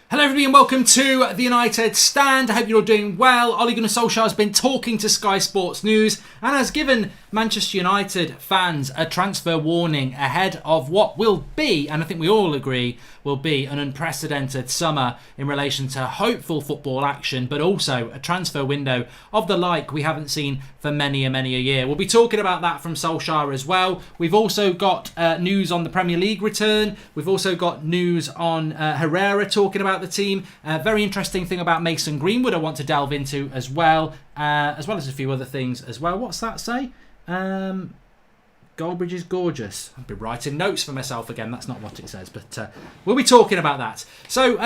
Hello everybody and welcome to the United Stand. I hope you're all doing well. Ole Gunnar Solskjaer has been talking to Sky Sports News and has given Manchester United fans a transfer warning ahead of what will be, and I think we all agree, will be an unprecedented summer in relation to hopeful football action, but also a transfer window of the like we haven't seen for many a year. We'll be talking about that from Solskjaer as well. We've also got news on the Premier League return. We've also got news on Herrera talking about the team. Very interesting thing about Mason Greenwood I want to delve into as well as a few other things as well. What's that say? Goldbridge is gorgeous. I've been writing notes for myself again. That's not what it says, but we'll be talking about that. So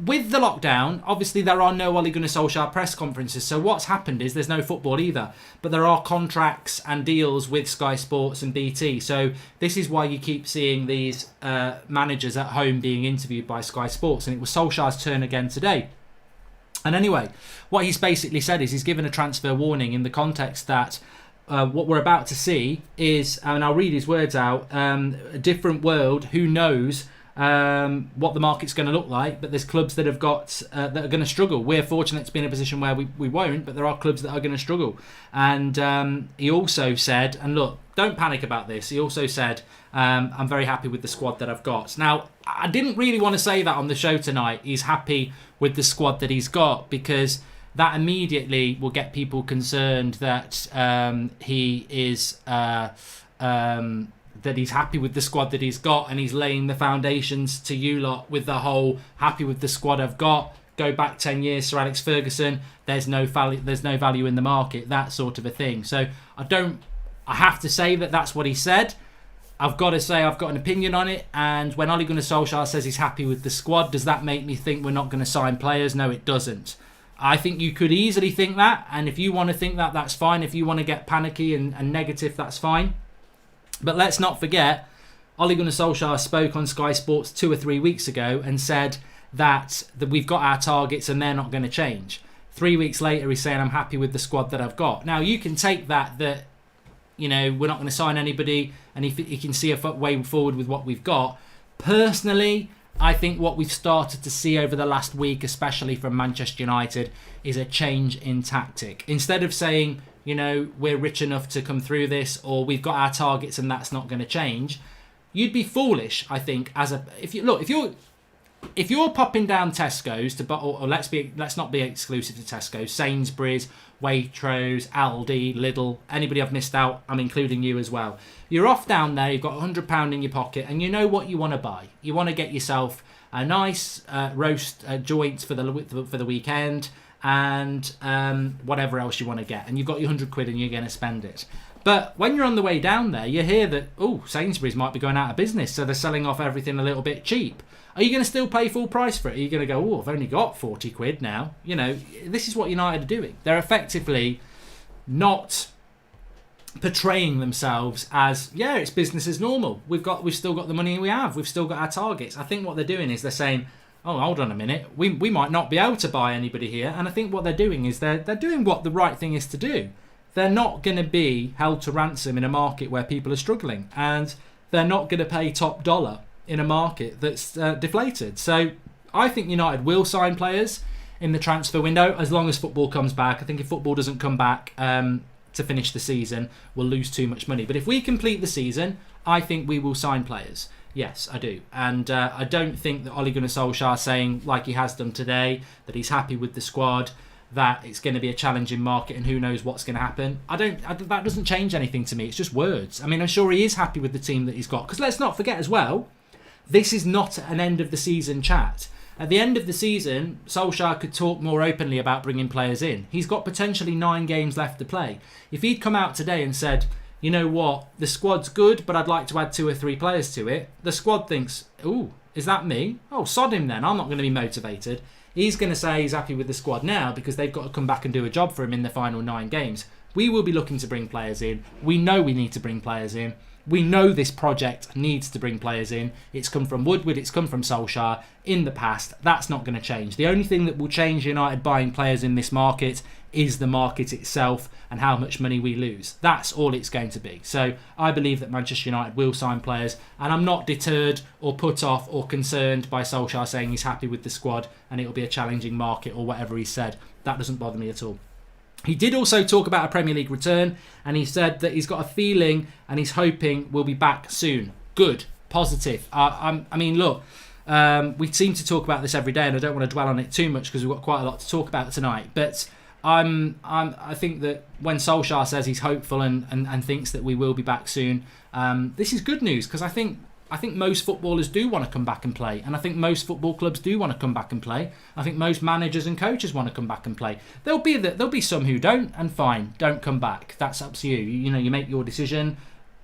with the lockdown, obviously there are no Ole Gunnar Solskjaer press conferences. So what's happened is there's no football either, but there are contracts and deals with Sky Sports and BT. So this is why you keep seeing these managers at home being interviewed by Sky Sports, and it was Solskjaer's turn again today. And anyway, what he's basically said is he's given a transfer warning in the context that what we're about to see is, and I'll read his words out, a different world. Who knows what the market's going to look like, but there's clubs that have got that are going to struggle. We're fortunate to be in a position where we won't, but there are clubs that are going to struggle. And he also said, and look, don't panic about this, he also said, I'm very happy with the squad that I've got. Now, I didn't really want to say that on the show tonight. He's happy with the squad that he's got, because that immediately will get people concerned that he is that he's happy with the squad that he's got, and he's laying the foundations to you lot with the whole happy with the squad I've got. Go back 10 years, Sir Alex Ferguson. There's no value in the market, that sort of a thing. So I have to say that that's what he said. I've got to say I've got an opinion on it, and when Ole Gunnar Solskjaer says he's happy with the squad, does that make me think we're not going to sign players? No, it doesn't. I think you could easily think that, and if you want to think that, that's fine. If you want to get panicky and negative, that's fine. But let's not forget, Ole Gunnar Solskjaer spoke on Sky Sports 2 or 3 weeks ago and said that we've got our targets and they're not going to change. 3 weeks later, he's saying, I'm happy with the squad that I've got. Now, you can take that you know, we're not going to sign anybody, and he can see a way forward with what we've got. Personally, I think what we've started to see over the last week, especially from Manchester United, is a change in tactic. Instead of saying, you know, we're rich enough to come through this, or we've got our targets and that's not going to change, you'd be foolish, I think, if you're popping down Tesco's or let's not be exclusive to Tesco's, Sainsbury's, Waitrose, Aldi, Lidl, anybody I've missed out, I'm including you as well. You're off down there, you've got £100 in your pocket, and you know what you want to buy. You want to get yourself a nice roast joint for the weekend, and whatever else you want to get, and you've got your £100 and you're going to spend it. But when you're on the way down there, you hear that, Sainsbury's might be going out of business, so they're selling off everything a little bit cheap. Are you going to still pay full price for it? Are you going to go, I've only got £40 now? You know, this is what United are doing. They're effectively not portraying themselves as, it's business as normal. We've still got the money we have. We've still got our targets. I think what they're doing is they're saying, hold on a minute. We might not be able to buy anybody here. And I think what they're doing is they're doing what the right thing is to do. They're not going to be held to ransom in a market where people are struggling. And they're not going to pay top dollar in a market that's deflated. So I think United will sign players in the transfer window as long as football comes back. I think if football doesn't come back to finish the season, we'll lose too much money. But if we complete the season, I think we will sign players. Yes, I do. And I don't think that Ole Gunnar Solskjaer saying, like he has done today, that he's happy with the squad, that it's going to be a challenging market and who knows what's going to happen. That doesn't change anything to me. It's just words. I mean, I'm sure he is happy with the team that he's got. Because let's not forget as well, this is not an end of the season chat. At the end of the season, Solskjaer could talk more openly about bringing players in. He's got potentially 9 games left to play. If he'd come out today and said, you know what, the squad's good, but I'd like to add 2 or 3 players to it, the squad thinks, is that me? Sod him then, I'm not going to be motivated. He's going to say he's happy with the squad now because they've got to come back and do a job for him in the final 9 games. We will be looking to bring players in. We know we need to bring players in. We know this project needs to bring players in. It's come from Woodward, it's come from Solskjaer in the past. That's not going to change. The only thing that will change United buying players in this market is the market itself and how much money we lose. That's all it's going to be. So I believe that Manchester United will sign players, and I'm not deterred or put off or concerned by Solskjaer saying he's happy with the squad and it'll be a challenging market or whatever he said. That doesn't bother me at all. He did also talk about a Premier League return, and he said that he's got a feeling and he's hoping we'll be back soon. Good, positive. I mean, look, we seem to talk about this every day, and I don't want to dwell on it too much because we've got quite a lot to talk about tonight. But I think that when Solskjaer says he's hopeful and thinks that we will be back soon, this is good news, because I think most footballers do want to come back and play, and I think most football clubs do want to come back and play. I think most managers and coaches want to come back and play. There'll be some who don't, and fine, don't come back. That's up to you. You make your decision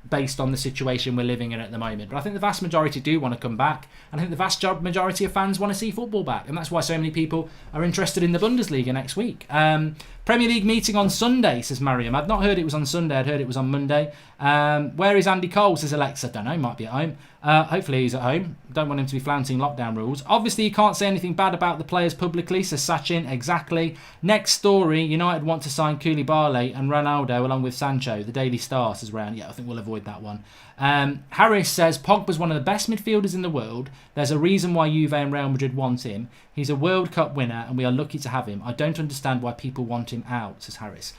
based on the situation we're living in at the moment. But I think the vast majority do want to come back, and I think the vast majority of fans want to see football back, and that's why so many people are interested in the Bundesliga next week. Premier League meeting on Sunday, says Mariam. I've not heard it was on Sunday, I'd heard it was on Monday. Where is Andy Cole, says Alexa. Don't know, might be at home. Hopefully he's at home. Don't want him to be flouting lockdown rules. Obviously you can't say anything bad about the players publicly, says Sachin. Exactly. Next story, United want to sign Koulibaly and Ronaldo along with Sancho. The Daily Star, says Round. Yeah, I think we'll avoid that one. Harris says Pogba's one of the best midfielders in the world. There's a reason why Juve and Real Madrid want him. He's a World Cup winner and we are lucky to have him. I don't understand why people want him out, says Harris.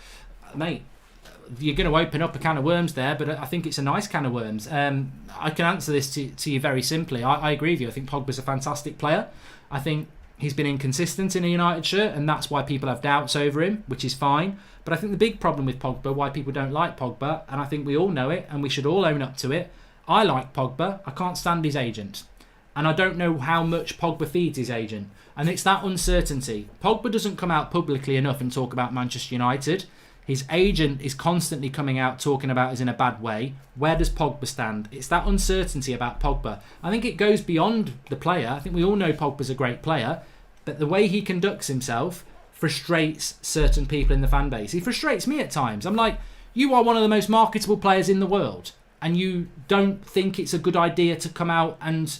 Mate, you're going to open up a can of worms there, but I think it's a nice can of worms. I can answer this to you very simply. I agree with you. I think Pogba's a fantastic player. I think he's been inconsistent in a United shirt, and that's why people have doubts over him, which is fine. But I think the big problem with Pogba, why people don't like Pogba, and I think we all know it, and we should all own up to it. I like Pogba. I can't stand his agent. And I don't know how much Pogba feeds his agent. And it's that uncertainty. Pogba doesn't come out publicly enough and talk about Manchester United. His agent is constantly coming out talking about us in a bad way. Where does Pogba stand? It's that uncertainty about Pogba. I think it goes beyond the player. I think we all know Pogba's a great player. But the way he conducts himself frustrates certain people in the fan base. He frustrates me at times. I'm like, you are one of the most marketable players in the world, and you don't think it's a good idea to come out and,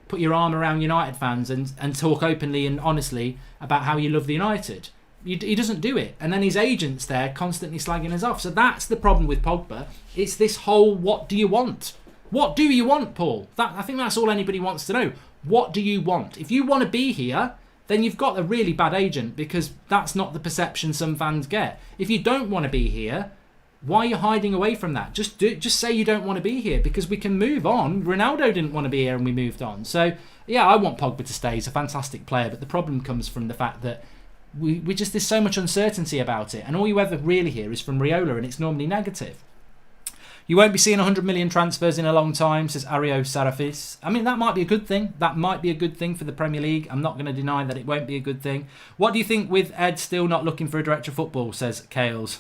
put your arm around United fans and talk openly and honestly about how you love the United. He doesn't do it. And then his agent's there constantly slagging us off. So that's the problem with Pogba. It's this whole, what do you want? What do you want, Paul? I think that's all anybody wants to know. What do you want? If you want to be here, then you've got a really bad agent, because that's not the perception some fans get. If you don't want to be here, why are you hiding away from that? Just say you don't want to be here, because we can move on. Ronaldo didn't want to be here and we moved on. So, yeah, I want Pogba to stay. He's a fantastic player, but the problem comes from the fact that there's so much uncertainty about it, and all you ever really hear is from Raiola, and it's normally negative. You won't be seeing 100 million transfers in a long time, says Ario Sarafis. I mean, that might be a good thing. That might be a good thing for the Premier League. I'm not going to deny that it won't be a good thing. What do you think with Ed still not looking for a director of football, says Kales.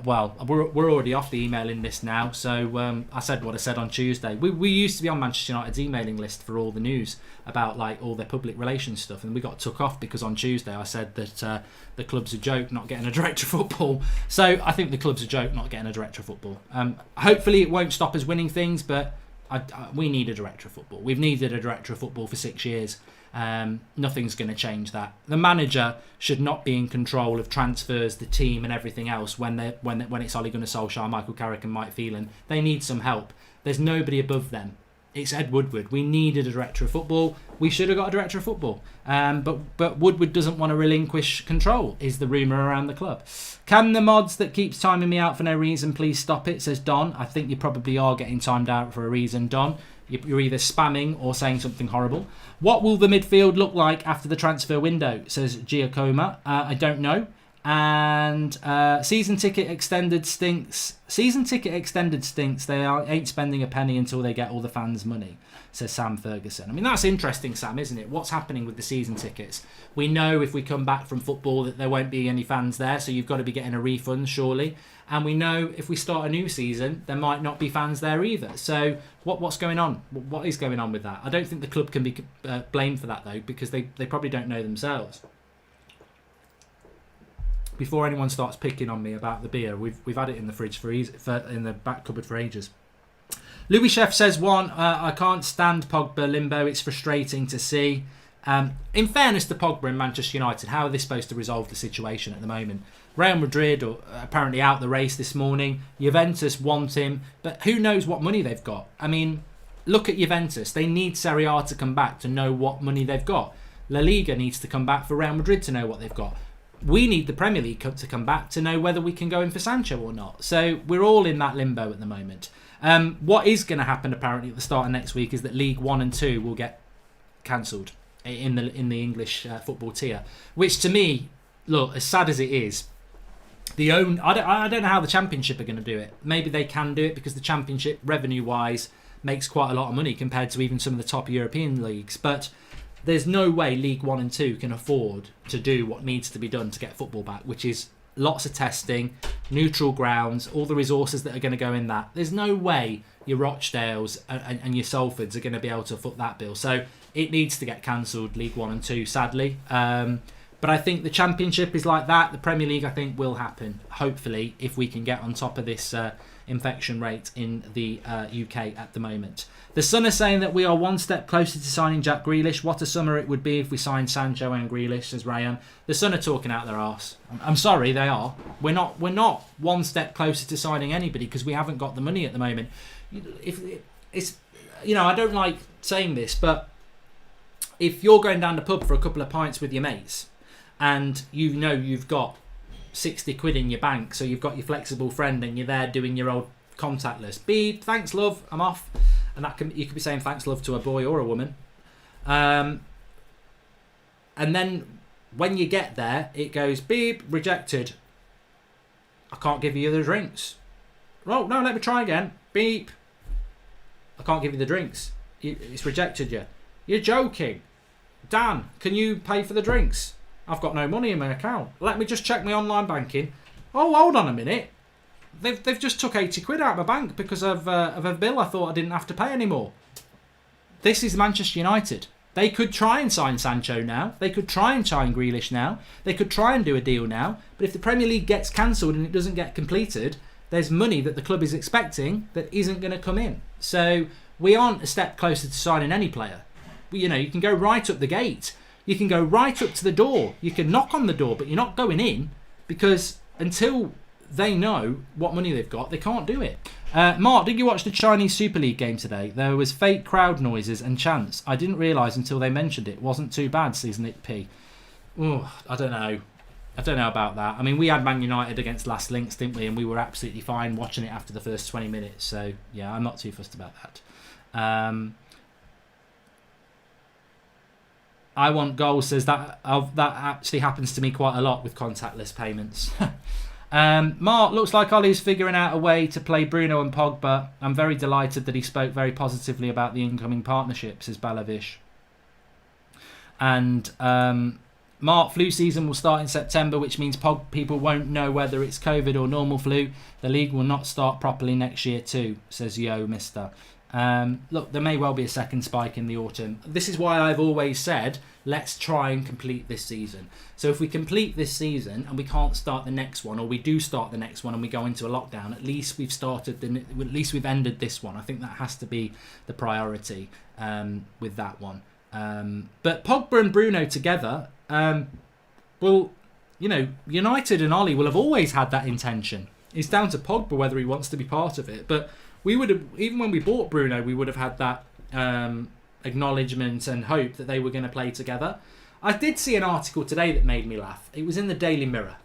Well, we're already off the emailing list now, so I said what I said on Tuesday. We used to be on Manchester United's emailing list for all the news about all their public relations stuff, and we got took off because on Tuesday I said that the club's a joke not getting a director of football. So I think the club's a joke not getting a director of football. Hopefully it won't stop us winning things, but we need a director of football. We've needed a director of football for 6 years. Nothing's going to change that. The manager should not be in control of transfers, the team and everything else when it's Ole Gunnar Solskjaer, Michael Carrick and Mike Phelan. They need some help. There's nobody above them. It's Ed Woodward. We needed a director of football. We should have got a director of football. But Woodward doesn't want to relinquish control, is the rumour around the club. Can the mods that keeps timing me out for no reason please stop it, says Don. I think you probably are getting timed out for a reason, Don. You're either spamming or saying something horrible. What will the midfield look like after the transfer window, says Giacomo. I don't know. And season ticket extended stinks. Season ticket extended stinks. They ain't spending a penny until they get all the fans' money, says Sam Ferguson. I mean, that's interesting, Sam, isn't it? What's happening with the season tickets? We know if we come back from football that there won't be any fans there, so you've got to be getting a refund, surely. And we know if we start a new season, there might not be fans there either. So what's going on? What is going on with that? I don't think the club can be blamed for that, though, because they probably don't know themselves. Before anyone starts picking on me about the beer, we've had it in the fridge in the back cupboard for ages. Louis Chef says I can't stand Pogba limbo. It's frustrating to see. In fairness to Pogba and Manchester United, how are they supposed to resolve the situation at the moment? Real Madrid are apparently out the race this morning. Juventus want him, but who knows what money they've got? I mean, look at Juventus. They need Serie A to come back to know what money they've got. La Liga needs to come back for Real Madrid to know what they've got. We need the Premier League to come back to know whether we can go in for Sancho or not. So we're all in that limbo at the moment. What is going to happen apparently at the start of next week is that League 1 and 2 will get cancelled in the English football tier, which to me, look, as sad as it is, I don't know how the Championship are going to do it. Maybe they can do it because the Championship, revenue-wise, makes quite a lot of money compared to even some of the top European leagues. But there's no way League 1 and 2 can afford to do what needs to be done to get football back, which is lots of testing, neutral grounds, all the resources that are going to go in that. There's no way your Rochdales and your Salfords are going to be able to foot that bill. So it needs to get cancelled, League 1 and 2, sadly. But I think the Championship is like that. The Premier League, I think, will happen, hopefully, if we can get on top of this infection rate in the UK at the moment. The Sun are saying that we are one step closer to signing Jack Grealish. What a summer it would be if we signed Sancho and Grealish, says Ryan. The Sun are talking out their arse. I'm sorry, they are. We're not one step closer to signing anybody because we haven't got the money at the moment. I don't like saying this, but if you're going down the pub for a couple of pints with your mates and you've got 60 quid in your bank, so you've got your flexible friend and you're there doing your old contactless, beep, thanks love, I'm off. And you could be saying thanks love to a boy or a woman. And then when you get there, it goes beep, rejected. I can't give you the drinks. Oh, no, let me try again. Beep. I can't give you the drinks. It's rejected you. You're joking. Dan, can you pay for the drinks? I've got no money in my account. Let me just check my online banking. Oh, hold on a minute. They've just took 80 quid out of my bank because of a bill I thought I didn't have to pay anymore. This is Manchester United. They could try and sign Sancho now. They could try and sign Grealish now. They could try and do a deal now. But if the Premier League gets cancelled and it doesn't get completed, there's money that the club is expecting that isn't going to come in. So we aren't a step closer to signing any player. You can go right up the gate. You can go right up to the door. You can knock on the door, but you're not going in because until they know what money they've got, they can't do it. Mark, did you watch the Chinese Super League game today? There was fake crowd noises and chants. I didn't realise until they mentioned it. Wasn't too bad, season Nick P. Oh, I don't know about that. I mean, we had Man United against Last Links, didn't we? And we were absolutely fine watching it after the first 20 minutes. So, yeah, I'm not too fussed about that. I want goals says that actually happens to me quite a lot with contactless payments. Mark, looks like Ollie's figuring out a way to play Bruno and Pogba. I'm very delighted that he spoke very positively about the incoming partnership, says Balavish. And Mark, flu season will start in September, which means people won't know whether it's COVID or normal flu. The league will not start properly next year too, says Yo Mister. Look, there may well be a second spike in the autumn. This is why I've always said, let's try and complete this season. So if we complete this season and we can't start the next one, or we do start the next one and we go into a lockdown, at least we've ended this one. I think that has to be the priority with that one. But Pogba and Bruno together, United and Ollie will have always had that intention. It's down to Pogba whether he wants to be part of it. But we would have, even when we bought Bruno, we would have had that acknowledgement and hope that they were going to play together. I did see an article today that made me laugh. It was in the Daily Mirror.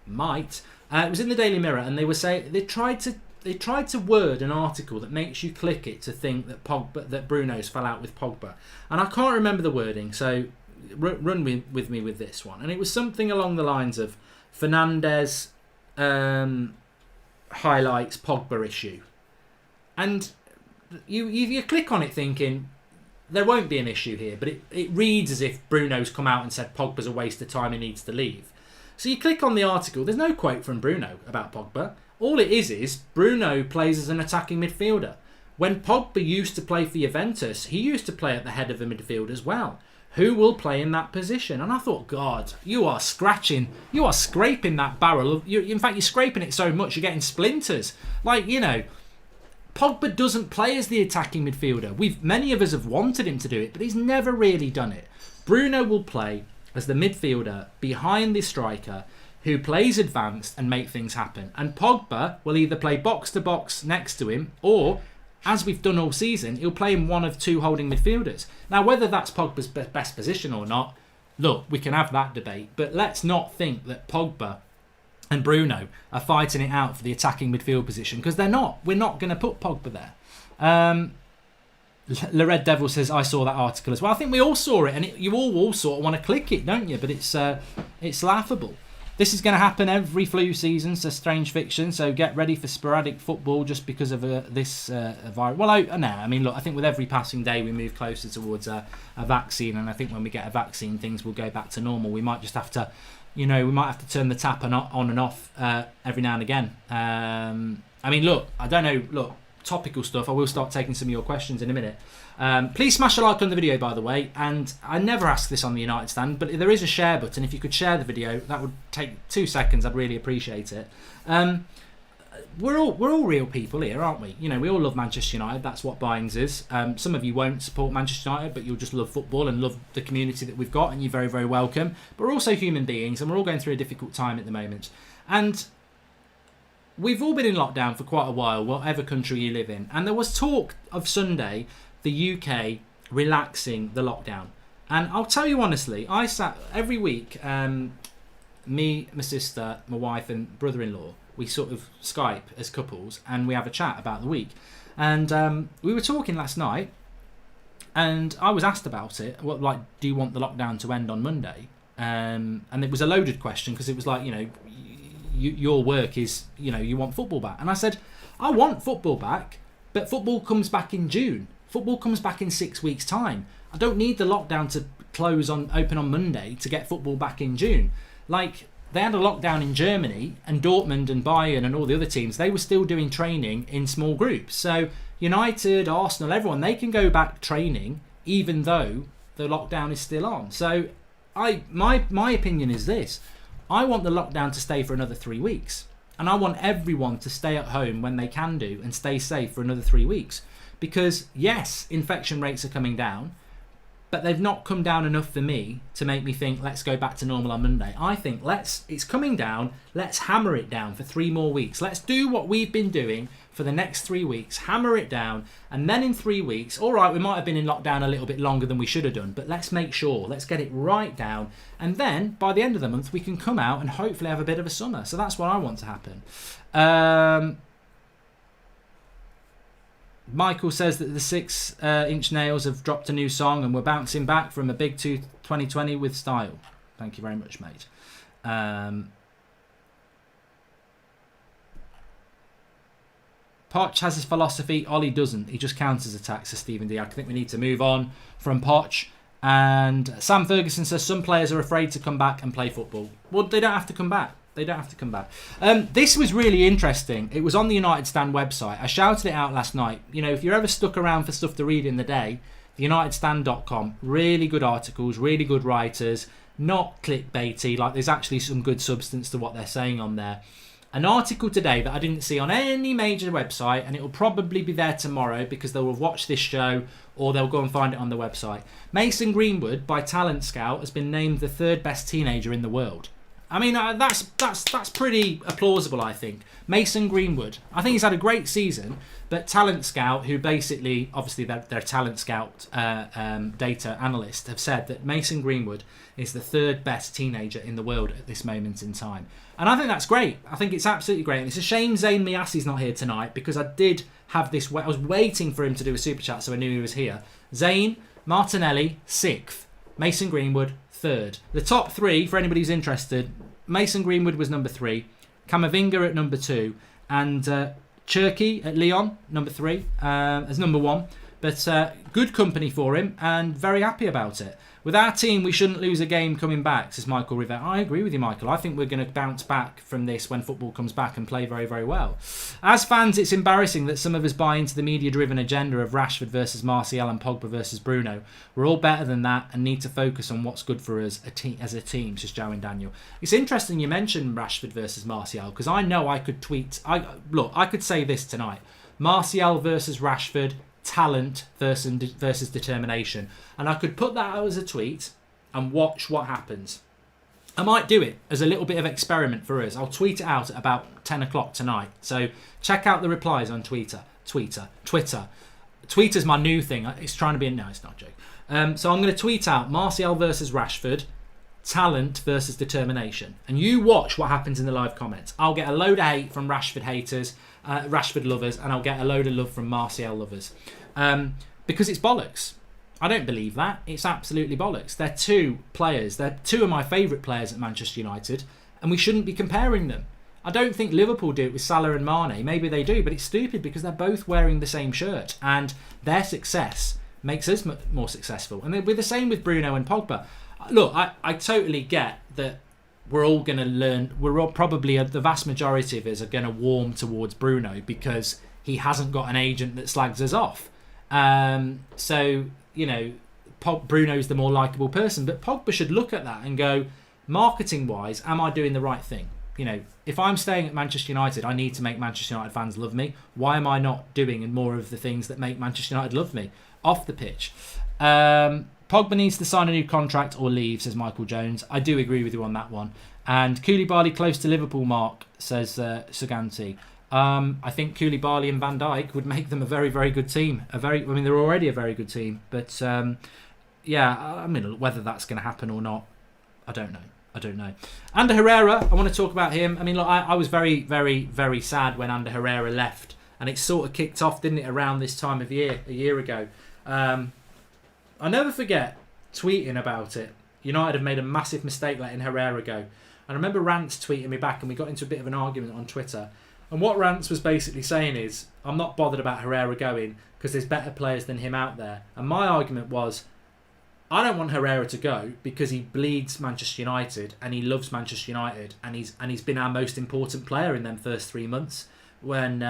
It was in the Daily Mirror, and they were saying they tried to word an article that makes you click it to think that Bruno's fell out with Pogba, and I can't remember the wording. So run with me with this one, and it was something along the lines of Fernandes highlights Pogba issue. And you click on it thinking there won't be an issue here, but it reads as if Bruno's come out and said Pogba's a waste of time, he needs to leave. So you click on the article, there's no quote from Bruno about Pogba. All it is Bruno plays as an attacking midfielder. When Pogba used to play for Juventus, he used to play at the head of the midfield as well. Who will play in that position? And I thought, God, you are scraping that barrel. In fact, you're scraping it so much you're getting splinters. Pogba doesn't play as the attacking midfielder. Many of us have wanted him to do it, but he's never really done it. Bruno will play as the midfielder behind the striker who plays advanced and make things happen. And Pogba will either play box to box next to him, or, as we've done all season, he'll play in one of two holding midfielders. Now, whether that's Pogba's best position or not, look, we can have that debate, but let's not think that Pogba and Bruno are fighting it out for the attacking midfield position, because they're not. We're not going to put Pogba there. The Red Devil says, I saw that article as well. I think we all saw it, and you all sort of want to click it, don't you? But it's laughable. This is going to happen every flu season, so strange fiction. So get ready for sporadic football just because of this virus. Well, no, I mean, look, I think with every passing day we move closer towards a vaccine, and I think when we get a vaccine, things will go back to normal. We might just have to, we might have to turn the tap on and off every now and again. I mean, look, I don't know, look, topical stuff. I will start taking some of your questions in a minute. Please smash a like on the video, by the way, and I never ask this on the United Stand, but there is a share button. If you could share the video, that would take 2 seconds. I'd really appreciate it. We're all real people here, aren't we? We all love Manchester United. That's what binds us. Some of you won't support Manchester United, but you'll just love football and love the community that we've got, and you're very, very welcome. But we're also human beings, and we're all going through a difficult time at the moment. And we've all been in lockdown for quite a while, whatever country you live in. And there was talk of Sunday, the UK relaxing the lockdown. And I'll tell you honestly, I sat every week, me, my sister, my wife and brother-in-law, we sort of Skype as couples and we have a chat about the week. And we were talking last night and I was asked about it. Do you want the lockdown to end on Monday? And it was a loaded question because it was like, your work is, you want football back. And I said, I want football back, but football comes back in June. Football comes back in 6 weeks' time. I don't need the lockdown to open on Monday to get football back in June. Like, they had a lockdown in Germany, and Dortmund and Bayern and all the other teams, they were still doing training in small groups. So United, Arsenal, everyone, they can go back training even though the lockdown is still on. So my opinion is this. I want the lockdown to stay for another 3 weeks. And I want everyone to stay at home when they can do and stay safe for another 3 weeks. Because, yes, infection rates are coming down, but they've not come down enough for me to make me think, let's go back to normal on Monday. I think it's coming down, let's hammer it down for 3 more weeks. Let's do what we've been doing for the next 3 weeks, hammer it down, and then in 3 weeks, all right, we might have been in lockdown a little bit longer than we should have done, but let's make sure, let's get it right down, and then by the end of the month, we can come out and hopefully have a bit of a summer. So that's what I want to happen. Michael says that the 6-inch nails have dropped a new song and we're bouncing back from a big 2020 with style. Thank you very much, mate. Poch has his philosophy. Ollie doesn't. He just counters attacks, says Stephen D. I think we need to move on from Poch. And Sam Ferguson says some players are afraid to come back and play football. Well, they don't have to come back. They don't have to come back. This was really interesting. It was on the United Stand website. I shouted it out last night. If you're ever stuck around for stuff to read in the day, theunitedstand.com, really good articles, really good writers, not clickbaity, like there's actually some good substance to what they're saying on there. An article today that I didn't see on any major website, and it will probably be there tomorrow because they will watch this show or they'll go and find it on the website. Mason Greenwood, by Talent Scout, has been named the 3rd best teenager in the world. I mean, that's pretty plausible, I think. Mason Greenwood, I think he's had a great season, but Talent Scout, who basically, obviously their Talent Scout data analyst, have said that Mason Greenwood is the 3rd best teenager in the world at this moment in time. And I think that's great. I think it's absolutely great. And it's a shame Zayn Miasi's not here tonight because I did have this, I was waiting for him to do a super chat so I knew he was here. Zayn, Martinelli, 6th. Mason Greenwood, 3rd. The top 3, for anybody who's interested, Mason Greenwood was number 3, Camavinga at number 2, and Cherky at Lyon, number 3, as number 1. But good company for him and very happy about it. With our team, we shouldn't lose a game coming back, says Michael Rivera. I agree with you, Michael. I think we're going to bounce back from this when football comes back and play very, very well. As fans, it's embarrassing that some of us buy into the media-driven agenda of Rashford versus Martial and Pogba versus Bruno. We're all better than that and need to focus on what's good for us as a team, says Joe and Daniel. It's interesting you mentioned Rashford versus Martial because I know I could tweet... I could say this tonight. Martial versus Rashford, talent versus determination. And I could put that out as a tweet and watch what happens. I might do it as a little bit of experiment for us. I'll tweet it out at about 10 o'clock tonight. So check out the replies on Twitter. Twitter's my new thing. It's trying to be no, it's not a joke. So I'm going to tweet out Martial versus Rashford, talent versus determination. And you watch what happens in the live comments. I'll get a load of hate from Rashford haters, Rashford lovers, and I'll get a load of love from Martial lovers. Because it's bollocks. I don't believe that. It's absolutely bollocks. They're two players. They're two of my favourite players at Manchester United, and we shouldn't be comparing them. I don't think Liverpool do it with Salah and Mane. Maybe they do, but it's stupid because they're both wearing the same shirt, and their success makes us more successful. And we're the same with Bruno and Pogba. Look, I totally get that we're all going to learn. We're all probably, the vast majority of us are going to warm towards Bruno because he hasn't got an agent that slags us off. So, you know, Bruno's the more likeable person, but Pogba should look at that and go, marketing wise, am I doing the right thing? You know, if I'm staying at Manchester United, I need to make Manchester United fans love me. Why am I not doing more of the things that make Manchester United love me off the pitch? Pogba needs to sign a new contract or leave, says Michael Jones. I do agree with you on that one. And Koulibaly close to Liverpool mark, says Suganti. I think Koulibaly and Van Dijk would make them a very, very good team. They're already a very good team. But whether that's going to happen or not, I don't know. Ander Herrera, I want to talk about him. I mean, look, I was very, very, very sad when Ander Herrera left. And it sort of kicked off, didn't it, around this time of year, a year ago. I never forget tweeting about it. United have made a massive mistake letting Herrera go. And I remember Rance tweeting me back and we got into a bit of an argument on Twitter. And what Rance was basically saying is, I'm not bothered about Herrera going because there's better players than him out there. And my argument was, I don't want Herrera to go because he bleeds Manchester United and he loves Manchester United and he's been our most important player in them first 3 months. When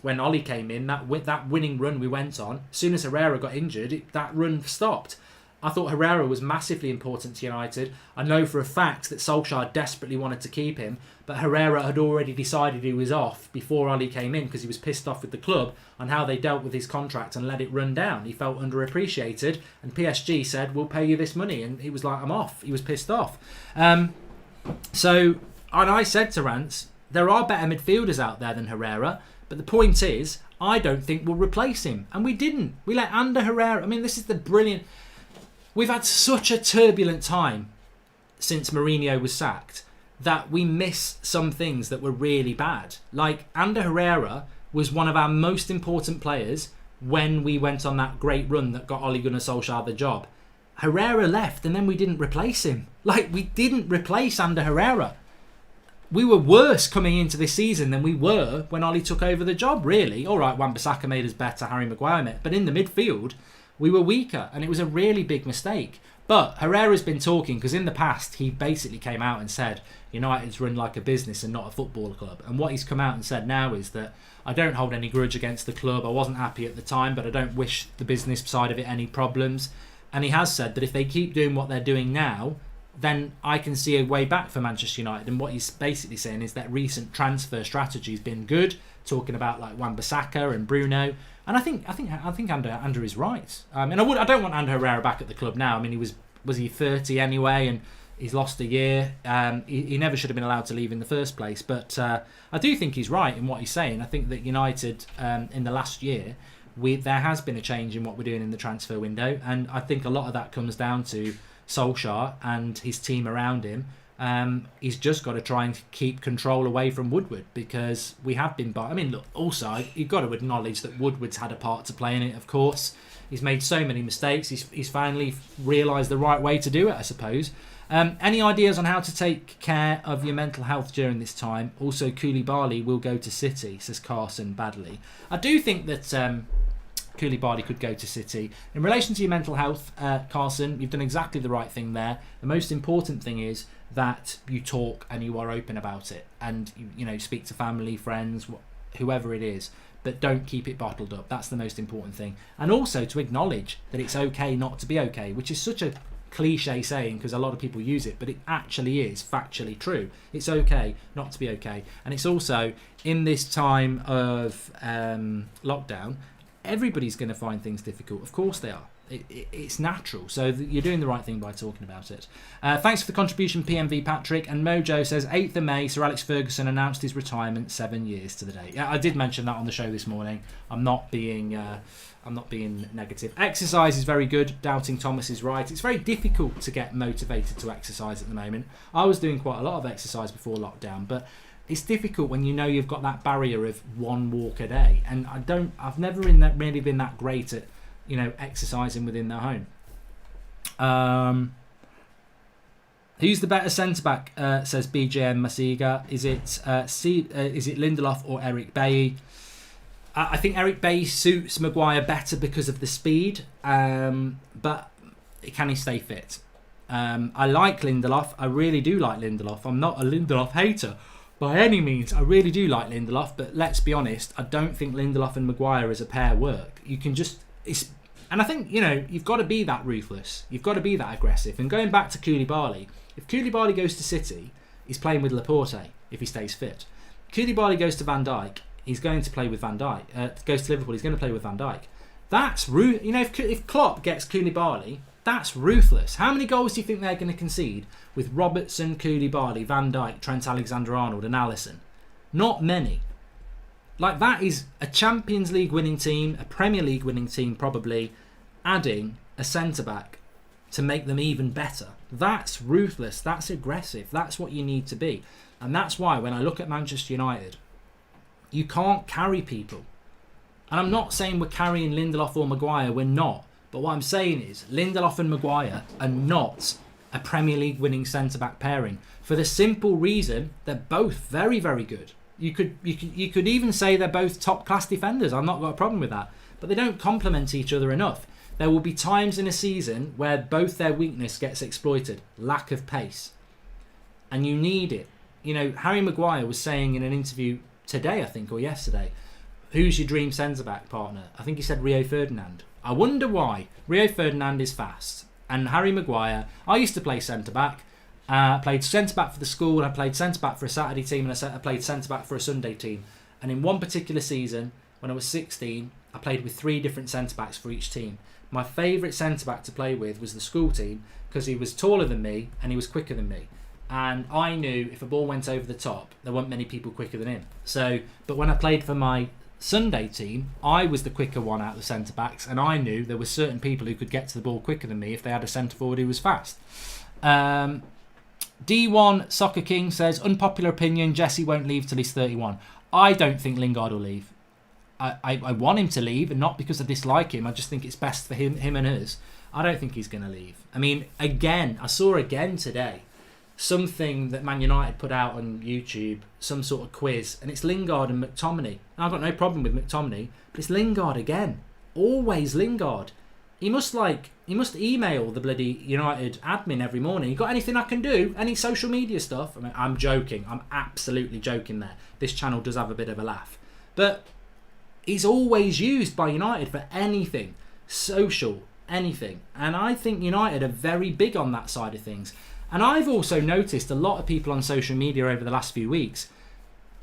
Ollie came in, that winning run we went on, as soon as Herrera got injured, that run stopped. I thought Herrera was massively important to United. I know for a fact that Solskjaer desperately wanted to keep him, but Herrera had already decided he was off before Ollie came in because he was pissed off with the club on how they dealt with his contract and let it run down. He felt underappreciated, and PSG said, we'll pay you this money, and he was like, I'm off. He was pissed off. And I said to Rance, there are better midfielders out there than Herrera, but the point is, I don't think we'll replace him. And we didn't. We let Ander Herrera... I mean, this is the brilliant... We've had such a turbulent time since Mourinho was sacked that we miss some things that were really bad. Like, Ander Herrera was one of our most important players when we went on that great run that got Ole Gunnar Solskjaer the job. Herrera left and then we didn't replace him. Like, we didn't replace Ander Herrera. We were worse coming into this season than we were when Ollie took over the job, really. All right, Wan-Bissaka made us better, Harry Maguire made, but in the midfield, we were weaker, and it was a really big mistake. But Herrera's been talking, because in the past, he basically came out and said, United's run like a business and not a football club. And what he's come out and said now is that I don't hold any grudge against the club. I wasn't happy at the time, but I don't wish the business side of it any problems. And he has said that if they keep doing what they're doing now, then I can see a way back for Manchester United. And what he's basically saying is that recent transfer strategy has been good, talking about like Wan-Bissaka and Bruno. And I think Ander is right. And I don't want Ander Herrera back at the club now. I mean, he was he 30 anyway, and he's lost a year. He never should have been allowed to leave in the first place. But I do think he's right in what he's saying. I think that United in the last year, there has been a change in what we're doing in the transfer window, and I think a lot of that comes down to Solskjaer and his team around him. He's just got to try and keep control away from Woodward, because we have been... I mean, look, also, you've got to acknowledge that Woodward's had a part to play in it, of course. He's made so many mistakes. He's finally realised the right way to do it, I suppose. Any ideas on how to take care of your mental health during this time? Also, Koulibaly will go to City, says Carson Badley. I do think that... Koulibaly could go to City. In relation to your mental health, Carson, you've done exactly the right thing there. The most important thing is that you talk and you are open about it, and you speak to family, friends, whoever it is, but don't keep it bottled up. That's the most important thing. And also to acknowledge that it's okay not to be okay, which is such a cliche saying because a lot of people use it, but it actually is factually true. It's okay not to be okay. And it's also, in this time of lockdown, everybody's going to find things difficult. Of course they are. It's natural. So you're doing the right thing by talking about it. Thanks for the contribution, PMV Patrick. And Mojo says 8th of May, Sir Alex Ferguson announced his retirement 7 years to the date. Yeah, I did mention that on the show this morning. I'm not being negative. Exercise is very good. Doubting Thomas is right. It's very difficult to get motivated to exercise at the moment. I was doing quite a lot of exercise before lockdown, but it's difficult when you know you've got that barrier of one walk a day. And I've never really been that great at exercising within their home. Who's the better centre back? Says BJM Masiga. Is it Lindelof or Eric Bailly? I think Eric Bailly suits Maguire better because of the speed, but can he stay fit? I like Lindelof. I really do like Lindelof. I'm not a Lindelof hater by any means. I really do like Lindelof, but let's be honest, I don't think Lindelof and Maguire as a pair work. You can just... And I think, you've got to be that ruthless. You've got to be that aggressive. And going back to Koulibaly, if Koulibaly goes to City, he's playing with Laporte if he stays fit. Koulibaly goes to Van Dijk, he's going to play with Van Dijk. Goes to Liverpool, he's going to play with Van Dijk. That's if Klopp gets Koulibaly, that's ruthless. How many goals do you think they're going to concede with Robertson, Koulibaly, Van Dijk, Trent Alexander-Arnold and Alisson? Not many. Like, that is a Champions League winning team, a Premier League winning team probably, adding a centre-back to make them even better. That's ruthless, that's aggressive, that's what you need to be. And that's why when I look at Manchester United, you can't carry people. And I'm not saying we're carrying Lindelof or Maguire, we're not. But what I'm saying is Lindelof and Maguire are not a Premier League winning centre-back pairing for the simple reason they're both very, very good. You could even say they're both top-class defenders. I've not got a problem with that. But they don't complement each other enough. There will be times in a season where both their weakness gets exploited. Lack of pace. And you need it. Harry Maguire was saying in an interview today, I think, or yesterday, who's your dream centre-back partner? I think he said Rio Ferdinand. I wonder why. Rio Ferdinand is fast. And Harry Maguire, I used to play centre-back. I played centre-back for the school, and I played centre-back for a Saturday team, and I played centre-back for a Sunday team. And in one particular season, when I was 16, I played with 3 different centre-backs for each team. My favourite centre-back to play with was the school team, because he was taller than me, and he was quicker than me. And I knew if a ball went over the top, there weren't many people quicker than him. But when I played for my Sunday team, I was the quicker one out of the centre-backs, and I knew there were certain people who could get to the ball quicker than me if they had a centre-forward who was fast. D1 Soccer King says, unpopular opinion, Jesse won't leave till he's 31. I don't think Lingard will leave. I want him to leave, and not because I dislike him. I just think it's best for him and us. I don't think he's going to leave. I mean, again, I saw again today something that Man United put out on YouTube, some sort of quiz, and it's Lingard and McTominay. Now, I've got no problem with McTominay, but it's Lingard again. Always Lingard. He must email the bloody United admin every morning. You got anything I can do? Any social media stuff? I mean, I'm joking. I'm absolutely joking there. This channel does have a bit of a laugh. But he's always used by United for anything. Social, anything. And I think United are very big on that side of things. And I've also noticed a lot of people on social media over the last few weeks,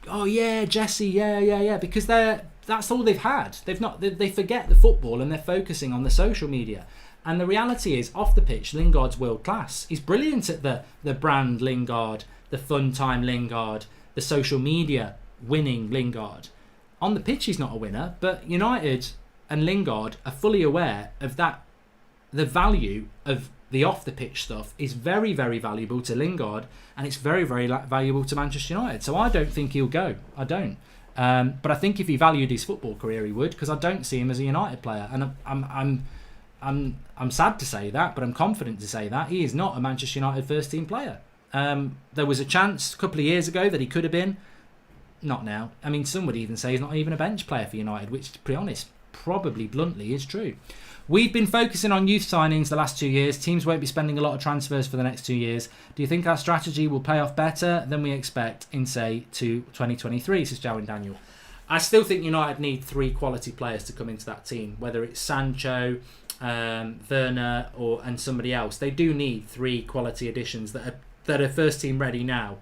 oh yeah, Jesse, yeah, because that's all they've had. They forget the football and they're focusing on the social media. And the reality is, off the pitch, Lingard's world class. He's brilliant at the brand Lingard, the fun time Lingard, the social media winning Lingard. On the pitch, he's not a winner, but United and Lingard are fully aware of that. The value of the off the pitch stuff is very, very valuable to Lingard, and it's very, very valuable to Manchester United. So I don't think he'll go. I don't. But I think if he valued his football career, he would, because I don't see him as a United player. And I'm sad to say that, but I'm confident to say that he is not a Manchester United first team player. There was a chance a couple of years ago that he could have been. Not now. I mean, some would even say he's not even a bench player for United, which, to be honest, probably bluntly is true. We've been focusing on youth signings the last 2 years. Teams won't be spending a lot of transfers for the next 2 years. Do you think our strategy will pay off better than we expect in, say, to 2023, says Joe and Daniel? I still think United need 3 quality players to come into that team, whether it's Sancho, Werner and somebody else. They do need 3 quality additions that are first team ready now.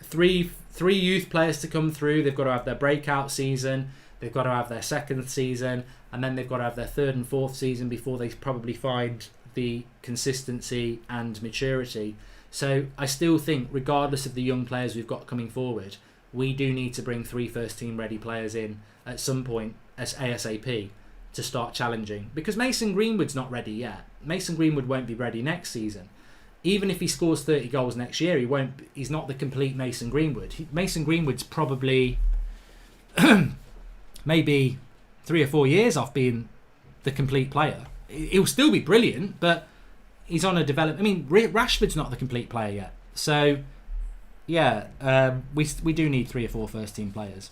Three youth players to come through. They've got to have their breakout season. They've got to have their second season, and then they've got to have their third and fourth season before they probably find the consistency and maturity. So I still think, regardless of the young players we've got coming forward, we do need to bring 3 first team ready players in at some point as ASAP to start challenging. Because Mason Greenwood's not ready yet. Mason Greenwood won't be ready next season. Even if he scores 30 goals next year, he's not the complete Mason Greenwood. Mason Greenwood's probably maybe 3 or 4 years off being the complete player. He'll still be brilliant, but he's on a development. I mean, Rashford's not the complete player yet. So, yeah, we do need 3 or 4 first team players.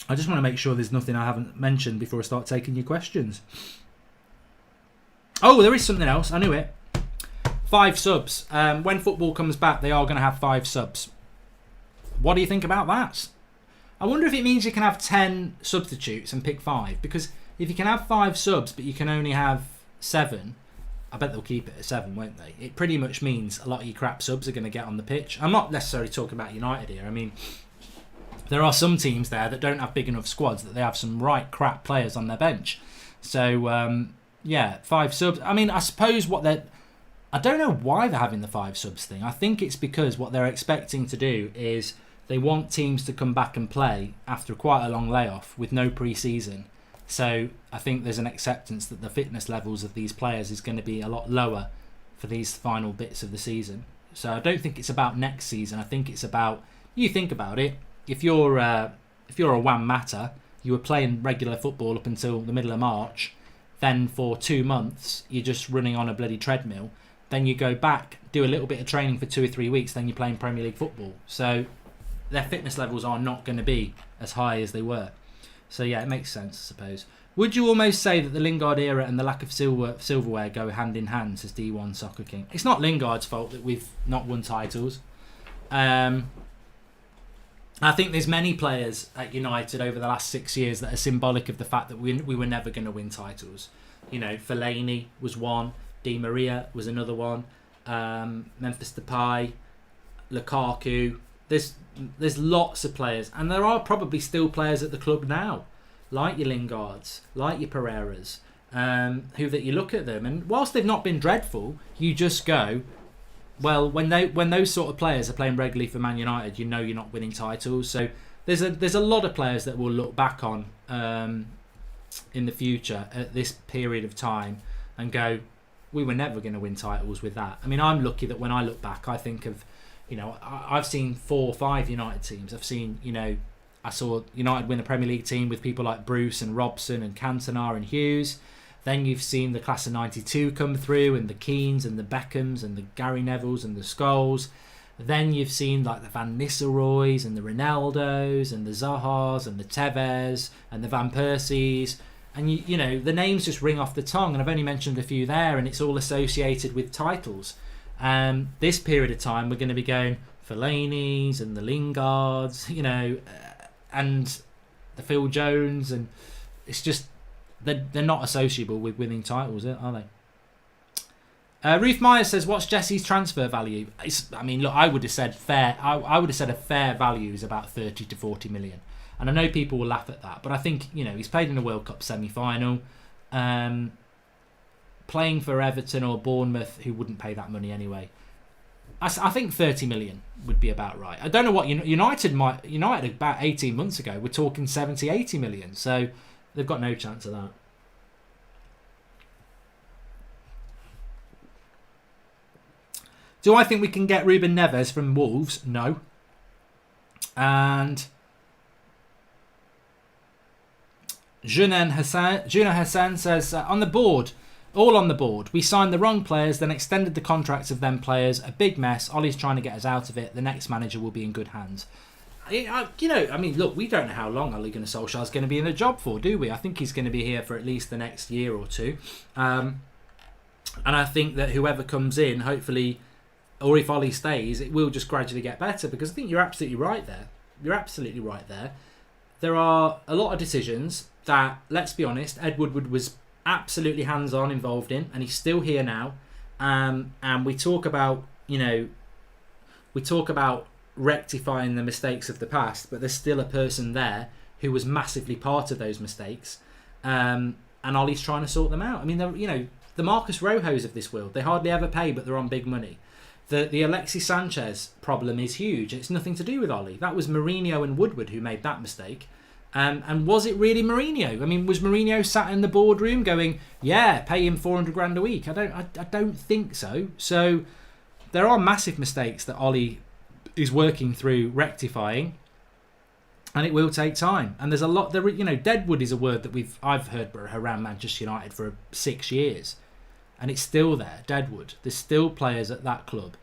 I just want to make sure there's nothing I haven't mentioned before I start taking your questions. Oh, there is something else. I knew it. 5 subs. When football comes back, they are going to have 5 subs. What do you think about that? I wonder if it means you can have 10 substitutes and pick 5. Because if you can have 5 subs, but you can only have 7, I bet they'll keep it at 7, won't they? It pretty much means a lot of your crap subs are going to get on the pitch. I'm not necessarily talking about United here. I mean, there are some teams there that don't have big enough squads that they have some right crap players on their bench. So, 5 subs. I mean, I suppose I don't know why they're having the 5 subs thing. I think it's because what they're expecting to do is they want teams to come back and play after quite a long layoff with no pre-season. So I think there's an acceptance that the fitness levels of these players is going to be a lot lower for these final bits of the season. So I don't think it's about next season. I think it's about, you think about it, if you're a Juan Mata, you were playing regular football up until the middle of March, then for 2 months you're just running on a bloody treadmill, then you go back, do a little bit of training for 2 or 3 weeks, then you're playing Premier League football. So their fitness levels are not going to be as high as they were. So yeah, it makes sense, I suppose. Would you almost say that the Lingard era and the lack of silverware go hand in hand, says D1 Soccer King? It's not Lingard's fault that we've not won titles. I think there's many players at United over the last 6 years that are symbolic of the fact that we were never going to win titles. You know, Fellaini was one, Di Maria was another one, Memphis Depay, Lukaku. There's lots of players, and there are probably still players at the club now, like your Lingards, like your Herreras, who that you look at them, and whilst they've not been dreadful, you just go, well, when those sort of players are playing regularly for Man United, you know you're not winning titles. So there's a lot of players that we'll look back on in the future at this period of time and go, we were never going to win titles with that. I mean, I'm lucky that when I look back, I think of, you know, I've seen 4 or 5 United teams. I've seen, you know, I saw United win a Premier League team with people like Bruce and Robson and Cantona and Hughes. Then you've seen the class of 92 come through, and the Keanes and the Beckhams and the Gary Nevilles and the Scholes. Then you've seen like the Van Nistelrooys and the Ronaldos and the Zahas and the Tevez and the Van Persies. And you know, the names just ring off the tongue, and I've only mentioned a few there, and it's all associated with titles. This period of time, we're going to be going Fellaini's and the Lingards, you know, and the Phil Jones, and it's just they're not associable with winning titles, are they? Ruth Myers says, "What's Jesse's transfer value?" I mean, look, I would have said fair. I would have said a fair value is about 30 to 40 million. And I know people will laugh at that, but I think, you know, he's played in the World Cup semi-final, playing for Everton or Bournemouth, who wouldn't pay that money anyway. I think 30 million would be about right. I don't know what United about 18 months ago were talking 70, 80 million, so they've got no chance of that. Do I think we can get Ruben Neves from Wolves? No. And Junan Hassan says, on the board, all on the board. We signed the wrong players, then extended the contracts of them players. A big mess. Ollie's trying to get us out of it. The next manager will be in good hands. I mean, look, we don't know how long Ole Gunnar Solskjaer is going to be in the job for, do we? I think he's going to be here for at least the next year or two. And I think that whoever comes in, hopefully, or if Ollie stays, it will just gradually get better, because I think you're absolutely right there. you're absolutely right there. There are a lot of decisions that, let's be honest, Ed Woodward was absolutely hands-on involved in, and he's still here now. And we talk about, rectifying the mistakes of the past, but there's still a person there who was massively part of those mistakes. And Ollie's trying to sort them out. I mean, the Marcus Rojos of this world, they hardly ever pay, but they're on big money. The Alexis Sanchez problem is huge. It's nothing to do with Ollie. That was Mourinho and Woodward who made that mistake. And was it really Mourinho? I mean, was Mourinho sat in the boardroom going, yeah, pay him 400 grand a week? I don't think so. So there are massive mistakes that Ollie is working through rectifying, and it will take time. And there's a lot there. Deadwood is a word that I've heard around Manchester United for 6 years, and it's still there. Deadwood. There's still players at that club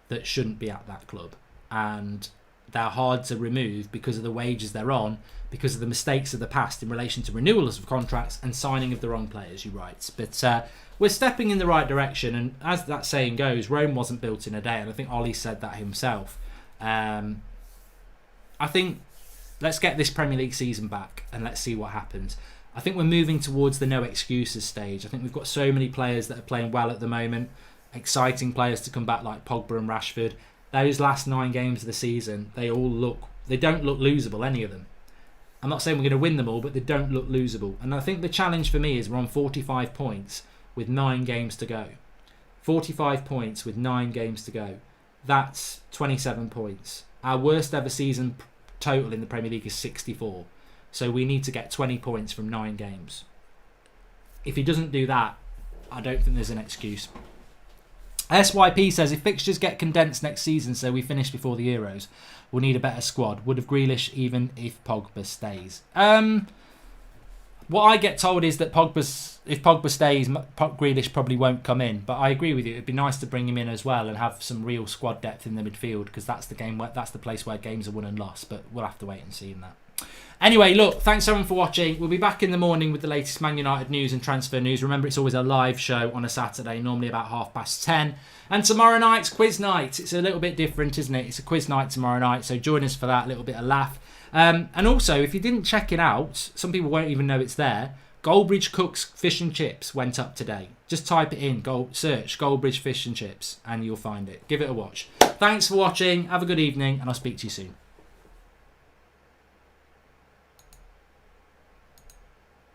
that shouldn't be at that club, and they're hard to remove because of the wages they're on, because of the mistakes of the past in relation to renewals of contracts and signing of the wrong players, you write. But we're stepping in the right direction, and as that saying goes, Rome wasn't built in a day, and I think Ollie said that himself. I think let's get this Premier League season back and let's see what happens. I think we're moving towards the no excuses stage. I think we've got so many players that are playing well at the moment, exciting players to come back like Pogba and Rashford. Those last 9 games of the season, they don't look losable, any of them. I'm not saying we're going to win them all, but they don't look losable. And I think the challenge for me is we're on 45 points with 9 games to go. 45 points with 9 games to go. That's 27 points. Our worst ever season total in the Premier League is 64. So we need to get 20 points from 9 games. If he doesn't do that, I don't think there's an excuse. SYP says, if fixtures get condensed next season so we finish before the Euros, we'll need a better squad. Would have Grealish even if Pogba stays? What I get told is that if Pogba stays, Grealish probably won't come in. But I agree with you. It'd be nice to bring him in as well and have some real squad depth in the midfield, because that's the place where games are won and lost. But we'll have to wait and see in that. Anyway, look, thanks everyone for watching. We'll be back in the morning with the latest Man United news and transfer news. Remember, it's always a live show on a Saturday, normally about 10:30. And tomorrow night's quiz night. It's a little bit different, isn't it? It's a quiz night tomorrow night, so join us for that, a little bit of laugh. And also, if you didn't check it out, some people won't even know it's there. Goldbridge Cook's Fish and Chips went up today. Just type it in, search Goldbridge Fish and Chips, and you'll find it. Give it a watch. Thanks for watching. Have a good evening, and I'll speak to you soon.